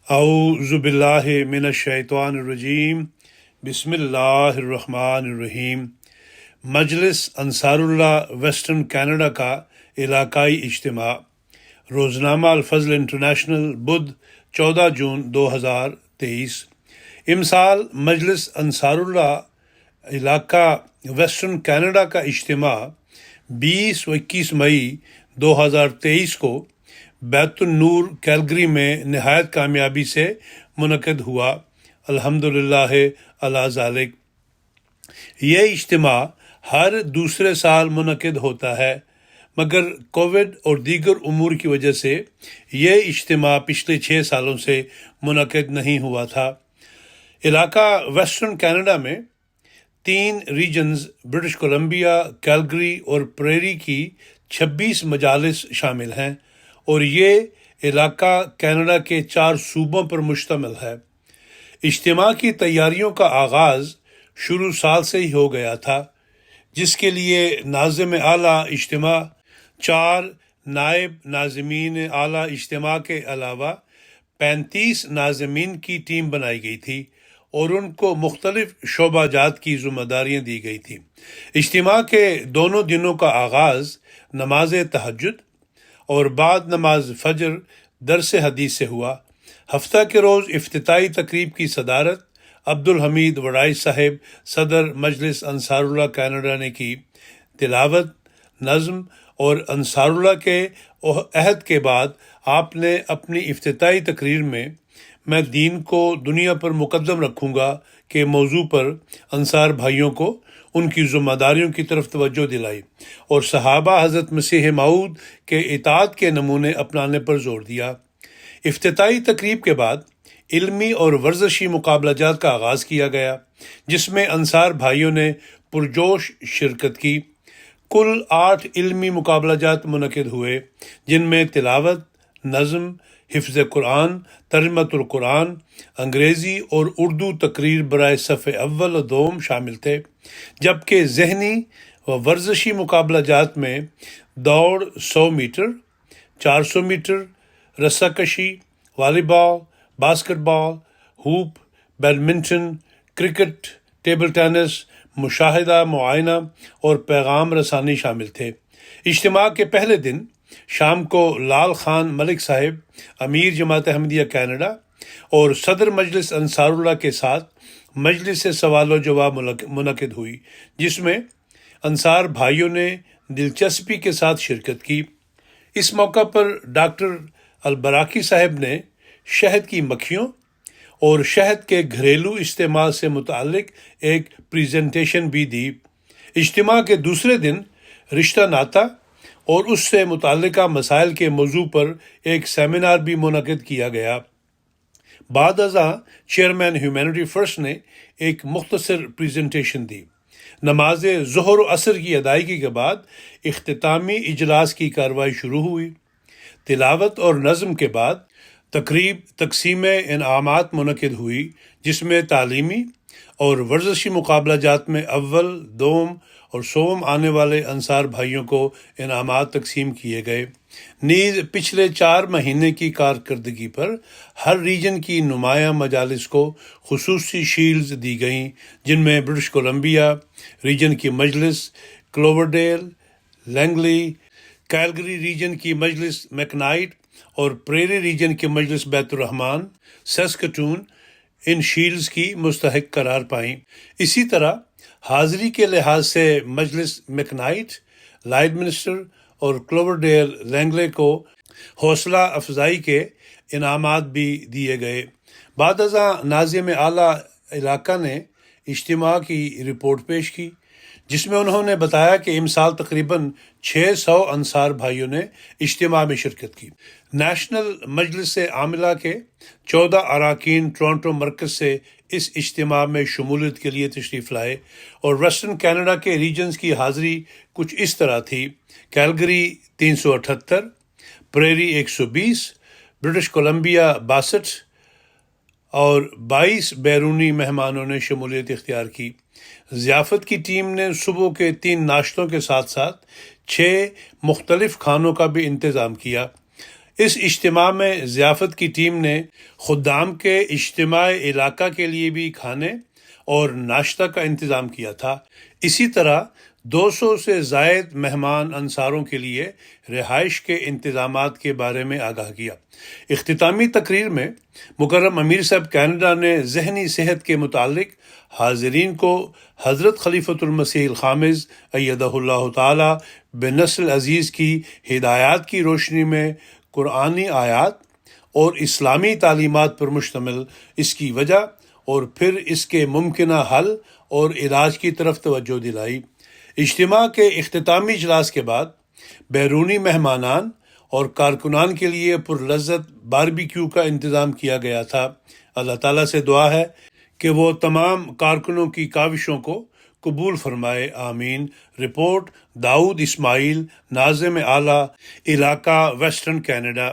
اعوذ باللہ من الشیطان الرجیم، بسم اللہ الرحمن الرحیم۔ مجلس انصار اللہ ویسٹرن کینیڈا کا علاقائی اجتماع، روزنامہ الفضل انٹرنیشنل، بدھ 14 جون 2023۔ امسال مجلس انصار اللہ علاقہ ویسٹرن کینیڈا کا اجتماع 20 و 21 مئی 2023 کو بیت النور کیلگری میں نہایت کامیابی سے منعقد ہوا۔ الحمدللہ علی ذالک۔ یہ اجتماع ہر دوسرے سال منعقد ہوتا ہے، مگر کووڈ اور دیگر امور کی وجہ سے یہ اجتماع پچھلے 6 سالوں سے منعقد نہیں ہوا تھا۔ علاقہ ویسٹرن کینیڈا میں 3 ریجنز برٹش کولمبیا، کیلگری اور پریری کی 26 مجالس شامل ہیں، اور یہ علاقہ کینیڈا کے 4 صوبوں پر مشتمل ہے۔ اجتماع کی تیاریوں کا آغاز شروع سال سے ہی ہو گیا تھا، جس کے لیے ناظم اعلیٰ اجتماع، 4 نائب ناظمین اعلیٰ اجتماع کے علاوہ 35 ناظمین کی ٹیم بنائی گئی تھی، اور ان کو مختلف شعبہ جات کی ذمہ داریاں دی گئی تھیں۔ اجتماع کے دونوں دنوں کا آغاز نماز تہجد اور بعد نماز فجر درس حدیث سے ہوا۔ ہفتہ کے روز افتتاحی تقریب کی صدارت عبدالحمید وڑائی صاحب، صدر مجلس انصار اللہ کینیڈا نے کی۔ تلاوت، نظم اور انصار اللہ کے عہد کے بعد آپ نے اپنی افتتاحی تقریر میں دین کو دنیا پر مقدم رکھوں گا کے موضوع پر انصار بھائیوں کو ان کی ذمہ داریوں کی طرف توجہ دلائی، اور صحابہ حضرت مسیح موعود کے اطاعت کے نمونے اپنانے پر زور دیا۔ افتتاحی تقریب کے بعد علمی اور ورزشی مقابلہ جات کا آغاز کیا گیا، جس میں انصار بھائیوں نے پرجوش شرکت کی۔ کل 8 علمی مقابلہ جات منعقد ہوئے، جن میں تلاوت، نظم، حفظ قرآن، ترجمۃ القرآن، انگریزی اور اردو تقریر برائے صف اول و دوم شامل تھے، جبکہ ذہنی و ورزشی مقابلہ جات میں دوڑ 100 میٹر، 400 میٹر، رسہ کشی، volleyball, basketball, hoop, badminton, cricket, table tennis, مشاہدہ، معائنہ اور پیغام رسانی شامل تھے۔ اجتماع کے پہلے دن شام کو لال خان ملک صاحب، امیر جماعت احمدیہ کینیڈا اور صدر مجلس انصار اللہ کے ساتھ مجلس سوال و جواب منعقد ہوئی، جس میں انصار بھائیوں نے دلچسپی کے ساتھ شرکت کی۔ اس موقع پر ڈاکٹر البراکی صاحب نے شہد کی مکھیوں اور شہد کے گھریلو استعمال سے متعلق ایک پریزنٹیشن بھی دی۔ اجتماع کے دوسرے دن رشتہ ناتا اور اس سے متعلقہ مسائل کے موضوع پر ایک سیمینار بھی منعقد کیا گیا۔ بعد ازاں چیئرمین ہیومینٹی فرسٹ نے ایک مختصر پریزنٹیشن دی۔ نماز ظہر و عصر کی ادائیگی کے بعد اختتامی اجلاس کی کارروائی شروع ہوئی۔ تلاوت اور نظم کے بعد تقریب تقسیم انعامات منعقد ہوئی، جس میں تعلیمی اور ورزشی مقابلہ جات میں اول، دوم اور سوم آنے والے انصار بھائیوں کو انعامات تقسیم کیے گئے۔ نیز پچھلے 4 مہینے کی کارکردگی پر ہر ریجن کی نمایاں مجالس کو خصوصی شیلڈز دی گئیں، جن میں برٹش کولمبیا ریجن کی مجلس کلوورڈیل، لینگلی، کیلگری ریجن کی مجلس میکنائٹ اور پریری ریجن کی مجلس بیت الرحمن سیسکٹون ان شیلڈز کی مستحق قرار پائیں۔ اسی طرح حاضری کے لحاظ سے مجلس میکنائٹ، لائٹ منسٹر اور کلوورڈیل لینگلے کو حوصلہ افزائی کے انعامات بھی دیے گئے۔ بعد ازاں ناظم اعلیٰ علاقہ نے اجتماع کی رپورٹ پیش کی، جس میں انہوں نے بتایا کہ امسال تقریباً 600 انصار بھائیوں نے اجتماع میں شرکت کی۔ نیشنل مجلس عاملہ کے 14 اراکین ٹورانٹو مرکز سے اس اجتماع میں شمولیت کے لیے تشریف لائے، اور ویسٹرن کینیڈا کے ریجنز کی حاضری کچھ اس طرح تھی: کیلگری 378، پریری 120، برٹش کولمبیا 62 اور 22 بیرونی مہمانوں نے شمولیت اختیار کی۔ ضیافت کی ٹیم نے صبح کے 3 ناشتوں کے ساتھ ساتھ 6 مختلف کھانوں کا بھی انتظام کیا۔ اس اجتماع میں ضیافت کی ٹیم نے خدام کے اجتماع علاقہ کے لیے بھی کھانے اور ناشتہ کا انتظام کیا تھا۔ اسی طرح 200 سے زائد مہمان انصاروں کے لیے رہائش کے انتظامات کے بارے میں آگاہ کیا۔ اختتامی تقریر میں مکرم امیر صاحب کینیڈا نے ذہنی صحت کے متعلق حاضرین کو حضرت خلیفۃ المسیح الخامس ایدہ اللہ تعالی بنصر عزیز کی ہدایات کی روشنی میں قرآنی آیات اور اسلامی تعلیمات پر مشتمل اس کی وجہ اور پھر اس کے ممکنہ حل اور علاج کی طرف توجہ دلائی۔ اجتماع کے اختتامی اجلاس کے بعد بیرونی مہمانان اور کارکنان کے لیے پرلذت باربیکیو کا انتظام کیا گیا تھا۔ اللہ تعالیٰ سے دعا ہے کہ وہ تمام کارکنوں کی کاوشوں کو قبول فرمائے، آمین۔ رپورٹ داؤد اسماعیل، ناظم اعلیٰ، علاقہ ویسٹرن کینیڈا۔